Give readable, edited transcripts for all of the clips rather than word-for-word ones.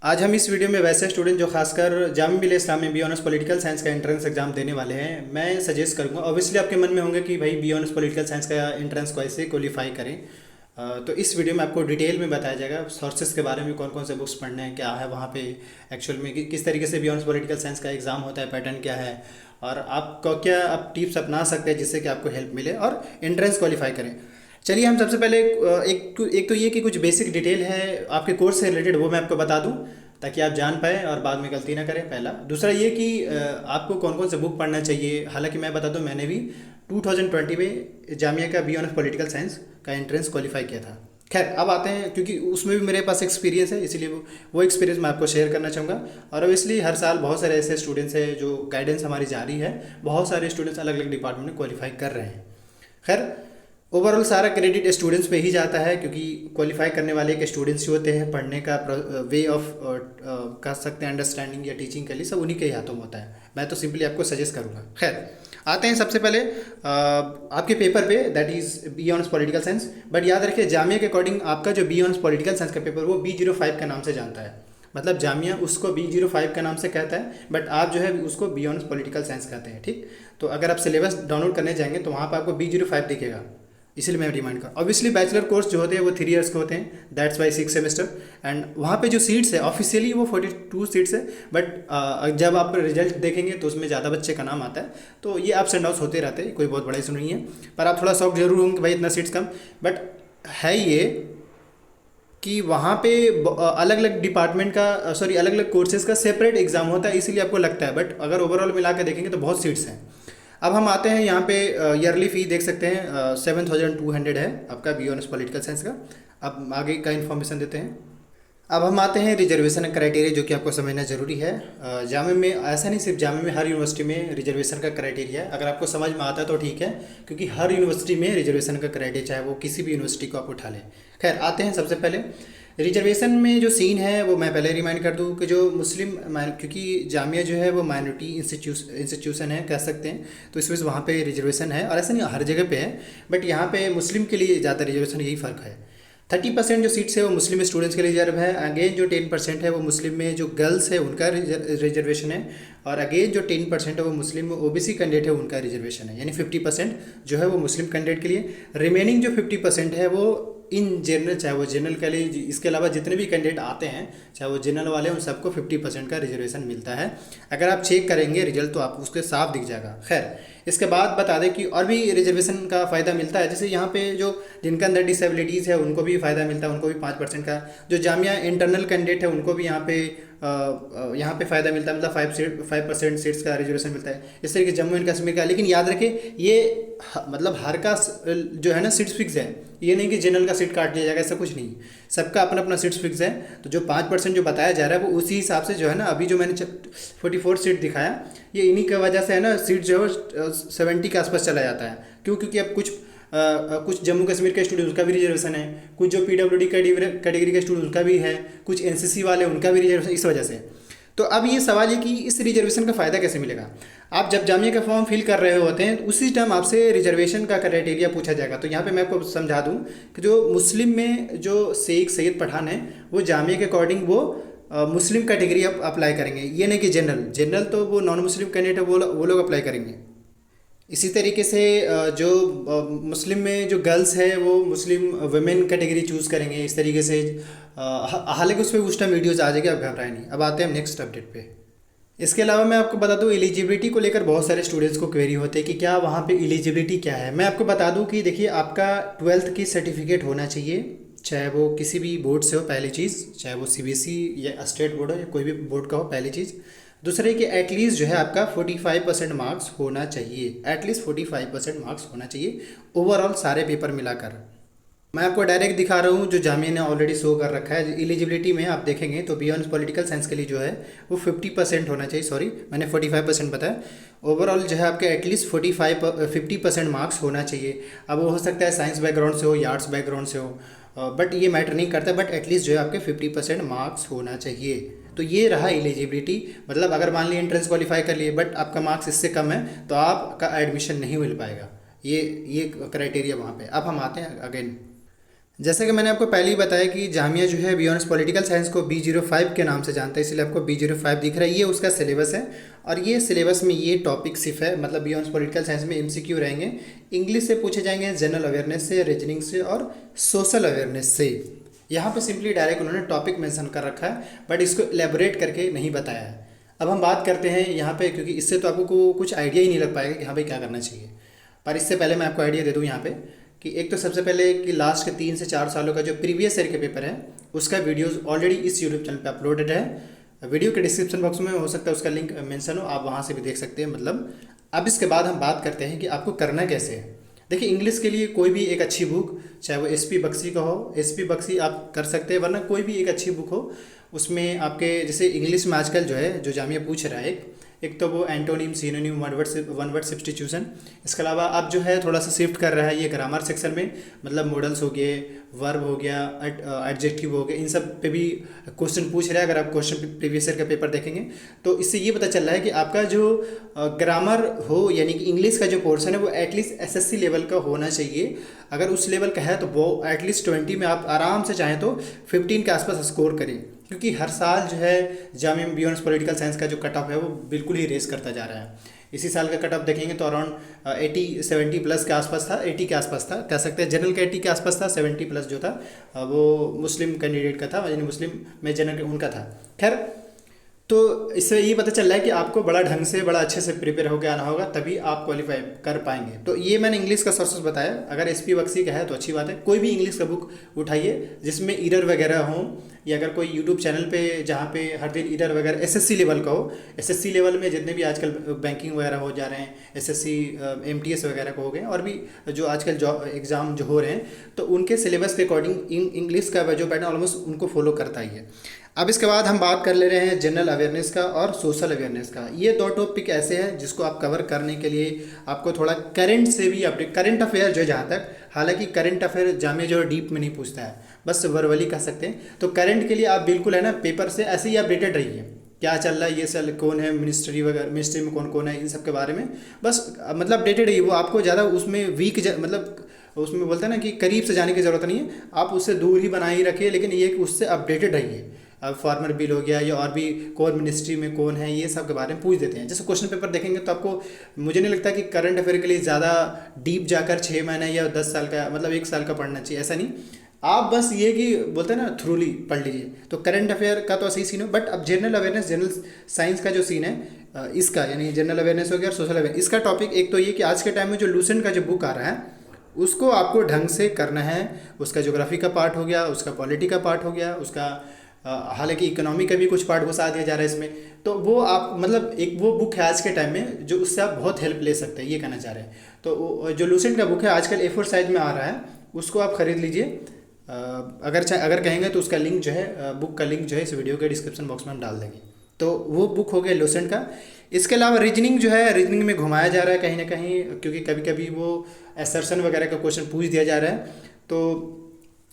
आज हम इस वीडियो में वैसे स्टूडेंट जो खासकर जामिया मिल्लिया इस्लामिया में बी ऑनर्स पॉलिटिकल साइंस का एंट्रेंस एग्जाम देने वाले हैं, मैं सजेस्ट करूंगा। ऑब्वियसली आपके मन में होंगे कि भाई बी ऑनर्स पॉलिटिकल साइंस का एंट्रेंस को ऐसे क्वालिफाई करें। तो इस वीडियो में आपको डिटेल में बताया जाएगा सोर्सेज के बारे में, कौन कौन से बुक्स पढ़ने हैं, क्या है वहाँ पे एक्चुअल में किस तरीके से बी ऑनर्स पॉलिटिकल साइंस का एग्ज़ाम होता है, पैटर्न क्या है, और आपको क्या आप टिप्स अपना सकते हैं जिससे कि आपको हेल्प मिले और एंट्रेंस क्वालिफाई करें। चलिए हम सबसे पहले एक तो ये कि कुछ बेसिक डिटेल है आपके कोर्स से रिलेटेड, वो मैं आपको बता दूं ताकि आप जान पाएँ और बाद में गलती ना करें। पहला दूसरा ये कि आपको कौन कौन से बुक पढ़ना चाहिए। हालांकि मैं बता दूं, मैंने भी 2020 में जामिया का बी ऑनर्स पॉलिटिकल साइंस का एंट्रेंस क्वालिफाई किया था। खैर अब आते हैं, क्योंकि उसमें भी मेरे पास एक्सपीरियंस है, इसीलिए वो एक्सपीरियंस मैं आपको शेयर करना चाहूँगा। और ऑब्वियसली हर साल बहुत सारे ऐसे स्टूडेंट्स हैं जो गाइडेंस हमारी जारी है, बहुत सारे स्टूडेंट्स अलग अलग डिपार्टमेंट में क्वालिफाई कर रहे हैं। खैर ओवरऑल सारा क्रेडिट स्टूडेंट्स पे ही जाता है, क्योंकि क्वालिफाई करने वाले एक स्टूडेंट्स ही होते हैं। पढ़ने का वे ऑफ कह सकते हैं अंडरस्टैंडिंग या टीचिंग के लिए सब उन्हीं के ही हाथों में होता है। मैं तो सिंपली आपको सजेस्ट करूँगा। खैर आते हैं सबसे पहले आपके पेपर पे, that is B honours political science. But याद रखिए जामिया के अकॉर्डिंग आपका जो बी ऑनर्स पॉलिटिकल साइंस का पेपर वो B05 का नाम से जानता है। मतलब जामिया उसको B05 का नाम से कहता है, बट आप जो है उसको बी ऑनर्स पॉलिटिकल साइंस कहते हैं। ठीक, तो अगर आप सिलेबस डाउनलोड करने जाएंगे तो वहाँ पर आपको B05 दिखेगा, इसलिए मैं रिमाइंड कर। ऑब्वियसली बैचलर कोर्स जो होते हैं वो 3 ईयर्स के होते हैं, दैट्स वाई 6 सेमेस्टर। एंड वहाँ पे जो सीट्स है ऑफिशियली वो 42 सीट्स है, बट जब आप रिजल्ट देखेंगे तो उसमें ज़्यादा बच्चे का नाम आता है। तो ये अप्स एंड डाउन्स होते रहते हैं, कोई बहुत बड़ा इशू नहीं है। पर आप थोड़ा शौक जरूर होंगे कि भाई इतना सीट्स कम, बट है ये कि वहाँ पे अलग अलग डिपार्टमेंट का अलग अलग कोर्सेज का सेपरेट एग्जाम होता है, इसीलिए आपको लगता है। बट अगर ओवरऑल मिला के देखेंगे तो बहुत सीट्स हैं। अब हम आते हैं यहाँ पे ईयरली फ़ी देख सकते हैं 7200 है आपका बी ऑनर्स पॉलिटिकल साइंस का। अब आगे का इन्फॉर्मेशन देते हैं। अब हम आते हैं रिजर्वेशन क्राइटेरिया, जो कि आपको समझना ज़रूरी है। जामिया में ऐसा नहीं, सिर्फ जामिया में, हर यूनिवर्सिटी में रिजर्वेशन का क्राइटेरिया है। अगर आपको समझ में आता है तो ठीक है, क्योंकि हर यूनिवर्सिटी में रिजर्वेशन का क्राइटेरिया, चाहे वो किसी भी यूनिवर्सिटी को आप उठा लें। खैर आते हैं सबसे पहले रिजर्वेशन में जो सीन है वो मैं पहले रिमाइंड कर दूं कि जो मुस्लिम, क्योंकि जामिया जो है वो माइनॉरिटी इंस्टीट्यूशन है कह सकते हैं, तो इस वजह से वहाँ पे रिजर्वेशन है। और ऐसा नहीं हर जगह पे है, बट यहाँ पे मुस्लिम के लिए ज़्यादा रिजर्वेशन, यही फ़र्क है। 30% जो सीट्स है वो मुस्लिम स्टूडेंट्स के लिए रिजर्व है। अगेन जो 10% है वो मुस्लिम में जो गर्ल्स है उनका रिजर्वेशन है। और अगेन जो 10% है वो मुस्लिम में ओबीसी कैंडिडेट है उनका रिजर्वेशन है। यानी 50% जो है वो मुस्लिम कैंडिडेट के लिए। रिमेनिंग जो 50% है वो इन जनरल, चाहे वो जनरल के लिए, इसके अलावा जितने भी कैंडिडेट आते हैं चाहे वो जनरल वाले, उन सबको 50% का रिजर्वेशन मिलता है। अगर आप चेक करेंगे रिजल्ट तो आप उसके साफ दिख जाएगा। खैर इसके बाद बता दें कि और भी रिजर्वेशन का फ़ायदा मिलता है। जैसे यहाँ पे जो जिनके अंदर डिसेबिलिटीज़ है उनको भी फ़ायदा मिलता है, उनको भी 5% का। जो जामिया इंटरनल कैंडिडेट है उनको भी यहाँ पे फ़ायदा मिलता है, मतलब 5% सीट्स का रिजर्वेशन मिलता है। इस तरीके जम्मू एंड कश्मीर का। लेकिन याद रखें ये मतलब हर का जो है ना सीट्स फिक्स है, ये नहीं कि जनरल का सीट काट दिया जाएगा, ऐसा कुछ नहीं। सबका अपना अपना सीट्स फिक्स है। तो जो 5% जो बताया जा रहा है वो उसी हिसाब से जो है ना, अभी जो मैंने 44 सीट दिखाया, ये इन्हीं की वजह से है ना, सीट जो है 70 के आसपास चला जाता है। क्यों? क्योंकि अब कुछ जम्मू कश्मीर के स्टूडेंट उनका भी रिजर्वेशन है, कुछ जो PWD कैटेगरी के स्टूडेंट उनका भी है, कुछ NCC वाले उनका भी रिजर्वेशन, इस वजह से। तो अब ये सवाल है कि इस रिजर्वेशन का फ़ायदा कैसे मिलेगा। आप जब जामिया का फॉर्म फिल कर रहे होते हैं उसी टाइम आपसे रिजर्वेशन का क्राइटेरिया पूछा जाएगा। तो यहाँ पे मैं आपको समझा दूँ कि जो मुस्लिम में जो शेख सैयद पठान है वो जामिया के अकॉर्डिंग वो मुस्लिम कैटेगरी अप्लाई करेंगे। ये नहीं कि जनरल तो वो नॉन मुस्लिम कैंडिडेट है वो लोग अप्लाई करेंगे। इसी तरीके से जो मुस्लिम में जो गर्ल्स है वो मुस्लिम वुमेन कैटेगरी चूज़ करेंगे, इस तरीके से। हालांकि उस पर उस टाइम वीडियोज़ आ जाएगी, आप घबराएं नहीं। अब आते हैं हम नेक्स्ट अपडेट पे। इसके अलावा मैं आपको बता दूं एलिजिबिलिटी को लेकर बहुत सारे स्टूडेंट्स को क्वेरी होते हैं कि क्या वहाँ पे एलिजिबिलिटी क्या है। मैं आपको बता दूं कि देखिए आपका 12th की सर्टिफिकेट होना चाहिए, चाहे वो किसी भी बोर्ड से हो, पहली चीज़, चाहे वो CBSE या स्टेट बोर्ड हो या कोई भी बोर्ड का हो, पहली चीज़। दूसरे कि एटलीस्ट जो है आपका 45% मार्क्स होना चाहिए, एटलीस्ट 45% मार्क्स होना चाहिए ओवरऑल सारे पेपर मिलाकर। मैं आपको डायरेक्ट दिखा रहा हूँ जो जामिया ने ऑलरेडी शो कर रखा है। एलिजिबिलिटी में आप देखेंगे तो बी ऑनर्स पॉलिटिकल साइंस के लिए जो है वो 50% होना चाहिए, सॉरी मैंने 45% बताया। ओवरऑल जो है आपके एटलीस्ट 50% मार्क्स होना चाहिए। अब वो हो सकता है साइंस बैकग्राउंड से हो या आर्ट्स बैकग्राउंड से हो, बट ये मैटर नहीं करता। बट एटलीस्ट जो है आपके 50% मार्क्स होना चाहिए। तो ये रहा एलिजिबिलिटी। मतलब अगर मान लीजिए एंट्रेंस क्वालिफाई कर लिए बट आपका मार्क्स इससे कम है तो आपका एडमिशन नहीं मिल पाएगा। ये क्राइटेरिया वहाँ पे। अब हम आते हैं अगेन जैसे कि मैंने आपको पहले ही बताया कि जामिया जो है बी ऑनर्स पॉलिटिकल साइंस को B05 के नाम से जानता है, इसलिए आपको B05 दिख रहा है, ये उसका सिलेबस है। और ये सिलेबस में ये टॉपिक सिर्फ है, मतलब बी ऑनर्स पॉलिटिकल साइंस में MCQ रहेंगे, इंग्लिश से पूछे जाएंगे, जनरल अवेयरनेस से, रीजनिंग से और सोशल अवेयरनेस से। यहाँ पे सिंपली डायरेक्ट उन्होंने टॉपिक मेंशन कर रखा है, बट इसको एलेबोरेट करके नहीं बताया है। अब हम बात करते हैं यहाँ पे, क्योंकि इससे तो आपको कुछ आइडिया ही नहीं लग पाएगा कि हाँ भाई क्या करना चाहिए। पर इससे पहले मैं आपको आइडिया दे दूँ यहाँ पे कि एक तो सबसे पहले कि लास्ट के 3 से 4 सालों का जो प्रीवियस ईयर के पेपर है उसका वीडियोस ऑलरेडी इस यूट्यूब चैनल पे अपलोडेड है। वीडियो के डिस्क्रिप्शन बॉक्स में हो सकता है उसका लिंक मेंशन हो, आप वहाँ से भी देख सकते हैं। मतलब अब इसके बाद हम बात करते हैं कि आपको करना कैसे है। देखिए, इंग्लिश के लिए कोई भी एक अच्छी बुक, चाहे वो SP बख्शी का हो, SP बख्शी आप कर सकते हैं, वरना कोई भी एक अच्छी बुक हो उसमें आपके, जैसे इंग्लिश में आजकल जो है जो जामिया पूछ रहा है, एक तो वो antonym, synonym, one word substitution. इसके अलावा अब जो है थोड़ा सा शिफ्ट कर रहा है ये ग्रामर सेक्शन में, मतलब मॉडल्स हो गए, वर्ब हो गया, एडजेक्टिव हो गए, इन सब पे भी क्वेश्चन पूछ रहा है। अगर आप क्वेश्चन प्रीवियस ईयर का पेपर देखेंगे तो इससे ये पता चल रहा है कि आपका जो ग्रामर हो, यानी कि इंग्लिश का जो पोर्शन है वो एटलीस्ट SSC लेवल का होना चाहिए। अगर उस लेवल का है तो वो एटलीस्ट 20 में आप आराम से चाहें तो 15 के आसपास स्कोर करें, क्योंकि हर साल जो है Jamia B honours political science का जो कट ऑफ है वो बिल्कुल ही रेस करता जा रहा है। इसी साल का कट ऑफ देखेंगे तो अराउंड 80-70 प्लस के आसपास था, 80 के आसपास था, कह सकते हैं जनरल का 80 के आसपास था, 70 प्लस जो था वो मुस्लिम कैंडिडेट का था, यानी मुस्लिम में जनरल उनका था। खैर, तो इससे ये पता चल रहा है कि आपको बड़ा ढंग से, बड़ा अच्छे से प्रिपेयर होकर आना होगा, तभी आप क्वालिफाई कर पाएंगे। तो ये मैंने इंग्लिश का सोर्सेस बताया। अगर SP बख्शी का है तो अच्छी बात है, कोई भी इंग्लिश का बुक उठाइए जिसमें एरर वगैरह हो, या अगर कोई यूट्यूब चैनल पे जहाँ पे हर दिन एरर वगैरह SSC लेवल का हो। SSC लेवल में जितने भी आजकल बैंकिंग वगैरह हो जा रहे हैं, SSC MTS वगैरह को हो गए, और भी जो आजकल जॉब एग्ज़ाम जो हो रहे हैं, तो उनके सिलेबस के अकॉर्डिंग इंग्लिश का जो पैटर्न ऑलमोस्ट उनको फॉलो करता ही है। अब इसके बाद हम बात कर ले रहे हैं जनरल अवेयरनेस का और सोशल अवेयरनेस का। ये 2 टॉपिक ऐसे हैं जिसको आप कवर करने के लिए आपको थोड़ा करंट से भी अपडेट, करंट अफेयर जो जहाँ तक, हालांकि करंट अफेयर जामिया जो डीप में नहीं पूछता है, बस वर्बली कह सकते हैं। तो करंट के लिए आप बिल्कुल है ना पेपर से ऐसे ही अपडेटेड रहिए, क्या चल रहा है, ये साल कौन है मिनिस्ट्री वगैरह, मिनिस्ट्री में कौन कौन है, इन सब के बारे में बस मतलब अपडेटेड रहिए। वो आपको ज़्यादा उसमें मतलब उसमें बोलते हैं ना कि करीब से जाने की ज़रूरत नहीं है, आप उससे दूर ही बनाए ही रखिए, लेकिन ये कि उससे अपडेटेड रहिए। अब फार्मर बिल हो गया या और भी कौन मिनिस्ट्री में कौन है, ये सब के बारे में पूछ देते हैं। जैसे क्वेश्चन पेपर देखेंगे तो आपको, मुझे नहीं लगता कि करंट अफेयर के लिए ज़्यादा डीप जाकर 6 महीने या 10 साल का, मतलब 1 साल का पढ़ना चाहिए, ऐसा नहीं। आप बस ये कि बोलते हैं ना थ्रूली पढ़ लीजिए। तो करंट अफेयर का तो सही सीन हो, बट अब जनरल अवेयरनेस, जनरल साइंस का जो सीन है इसका, यानी जनरल अवेयरनेस हो गया और सोशल अवेयरनेस, इसका टॉपिक एक तो ये कि आज के टाइम में जो लूसेंट का जो बुक आ रहा है उसको आपको ढंग से करना है। उसका ज्योग्राफी का पार्ट हो गया, उसका पॉलिटी का पार्ट हो गया, उसका हालांकि इकोनॉमी का भी कुछ पार्ट घुसा दिया जा रहा है इसमें। तो वो आप मतलब एक वो बुक है आज के टाइम में जो उससे आप बहुत हेल्प ले सकते हैं, ये कहना चाह रहे हैं। तो जो लूसेंट का बुक है आजकल A4 साइज में आ रहा है, उसको आप ख़रीद लीजिए। अगर कहेंगे तो उसका लिंक जो है, बुक का लिंक जो है इस वीडियो के डिस्क्रिप्शन बॉक्स में हम डाल देंगे। तो वो बुक हो गया लूसेंट का। इसके अलावा रीजनिंग जो है, रीजनिंग में घुमाया जा रहा है कहीं ना कहीं, क्योंकि कभी कभी वो असर्शन वगैरह का क्वेश्चन पूछ दिया जा रहा है। तो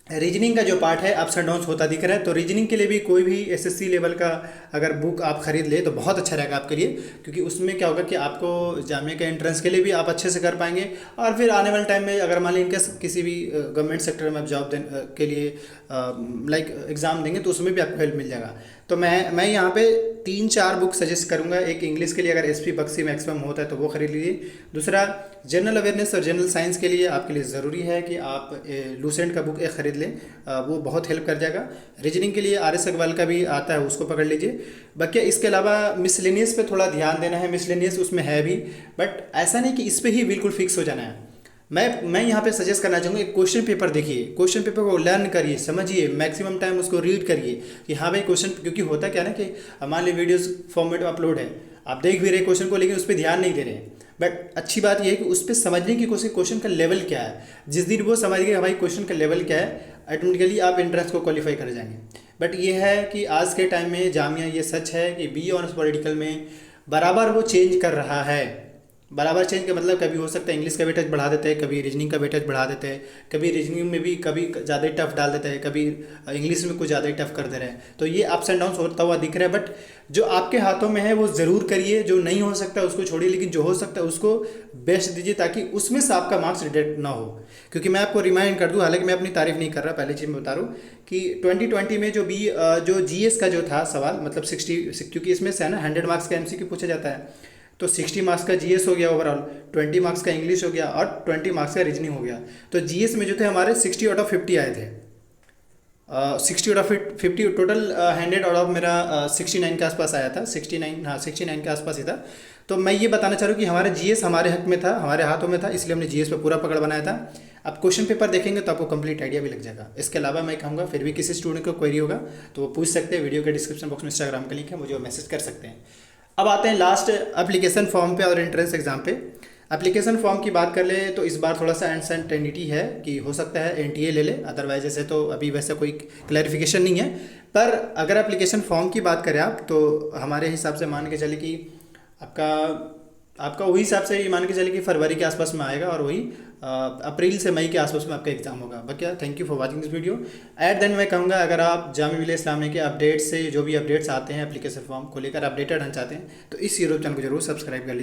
रीजनिंग का जो पार्ट है अप्स एंड डाउन्स होता दिख रहा है। तो रीजनिंग के लिए भी कोई भी SSC लेवल का अगर बुक आप खरीद ले तो बहुत अच्छा रहेगा आपके लिए, क्योंकि उसमें क्या होगा कि आपको जामिया के एंट्रेंस के लिए भी आप अच्छे से कर पाएंगे, और फिर आने वाले टाइम में अगर मान लीजिए इनकेस किसी भी गवर्नमेंट सेक्टर में आप जॉब के लिए लाइक एग्ज़ाम देंगे तो उसमें भी आपको हेल्प मिल जाएगा। तो मैं यहाँ पे 3-4 बुक सजेस्ट करूँगा। एक इंग्लिश के लिए अगर SP बख्शी मैक्सिमम होता है तो वो खरीद लीजिए। दूसरा जनरल अवेयरनेस और जनरल साइंस के लिए आपके लिए ज़रूरी है कि आप लूसेंट का बुक एक ख़रीद लें, वो बहुत हेल्प कर जाएगा। रीजनिंग के लिए RS अग्रवाल का भी आता है, उसको पकड़ लीजिए। बाकी इसके अलावा मिसलेनियस पे थोड़ा ध्यान देना है, मिसलेनियस उसमें है भी, बट ऐसा नहीं कि इस पर ही बिल्कुल फिक्स हो जाना है। मैं यहाँ पे सजेस्ट करना चाहूँगा, एक क्वेश्चन पेपर देखिए, क्वेश्चन पेपर को लर्न करिए, समझिए, मैक्सिमम टाइम उसको रीड करिए कि हाँ भाई क्वेश्चन, क्योंकि होता क्या ना कि मान लीजिए वीडियोस फॉर्मेट में अपलोड है, आप देख भी रहे क्वेश्चन को लेकिन उस पर ध्यान नहीं दे रहे हैं। बट अच्छी बात यह है कि उस पर समझने की कोशिश, क्वेश्चन का लेवल क्या है, जिस दिन वो समझ गए भाई क्वेश्चन का लेवल क्या है, ऑटोमेटिकली आप एंट्रेंस को क्वालिफाई कर जाएंगे। बट ये है कि आज के टाइम में जामिया, ये सच है कि बी ऑनर्स पॉलिटिकल में बराबर वो चेंज कर रहा है। बराबर चेंज का मतलब कभी हो सकता है इंग्लिश का वेटेज बढ़ा देते हैं, कभी रीजनिंग का वेटेज बढ़ा देते हैं, कभी रीजनिंग में भी कभी ज़्यादा ही टफ डाल देते हैं, कभी इंग्लिश में कुछ ज़्यादा ही टफ कर दे रहे हैं। तो ये अप्स एंड डाउन्स होता हुआ दिख रहा है, बट जो आपके हाथों में है वो ज़रूर करिए, जो नहीं हो सकता उसको छोड़िए, लेकिन जो हो सकता है उसको बेस्ट दीजिए, ताकि उसमें से आपका मार्क्स रिजेक्ट ना हो। क्योंकि मैं आपको रिमाइंड कर दूं, हालांकि मैं अपनी तारीफ नहीं कर रहा, पहली चीज़ मैं बता रहा हूँ कि 2020 में जो जीएस का जो था सवाल, मतलब 60, क्योंकि इसमें से है ना 100 मार्क्स का एमसीक्यू पूछा जाता है, तो 60 मार्क्स का जीएस हो गया ओवरऑल, 20 मार्क्स का इंग्लिश हो गया और 20 मार्क्स का रीजनिंग हो गया। तो जीएस में जो थे हमारे 60 आउट ऑफ 50 आए थे, 60 out of 50 total, 100 out of मेरा 69 के आसपास आया था, 69, हाँ 69 के आसपास ही था। तो मैं ये बताना चाह रहा हूँ कि हमारा जीएस हमारे हक में था, हमारे हाथों में था, इसलिए हमने जीएस पे पूरा पकड़ बनाया था। आप क्वेश्चन पेपर देखेंगे तो आपको कंप्लीट आइडिया भी लग जाएगा। इसके अलावा मैं कहूँगा फिर भी किसी स्टूडेंट को क्वेरी होगा तो वो पूछ सकते हैं, वीडियो के डिस्क्रिप्शन बॉक्स में इंस्टाग्राम का लिंक है, मुझे वो मैसेज कर सकते हैं। अब आते हैं लास्ट एप्लीकेशन फॉर्म पे और एंट्रेंस एग्जाम पे। एप्लीकेशन फॉर्म की बात कर ले तो इस बार थोड़ा सा अनसर्टेनिटी है कि हो सकता है एनटीए ले ले, अदरवाइज ऐसे तो अभी वैसा कोई क्लैरिफिकेशन नहीं है। पर अगर एप्लीकेशन फॉर्म की बात करें आप, तो हमारे हिसाब से मान के चले कि आपका आपका वही हिसाब से ये मान के चले कि फरवरी के आसपास में आएगा, और वही अप्रैल से मई के आसपास में आपका एग्जाम होगा। बाकी thank you for watching this video. At then मैं कहूँगा, अगर आप जामिया मिलिया इस्लामिया के अपडेट से जो भी अपडेट्स आते हैं एप्लीकेशन फॉर्म को लेकर अपडेटेड रहना चाहते हैं, तो इस यूट्यूब चैनल को जरूर सब्सक्राइब कर लीजिए।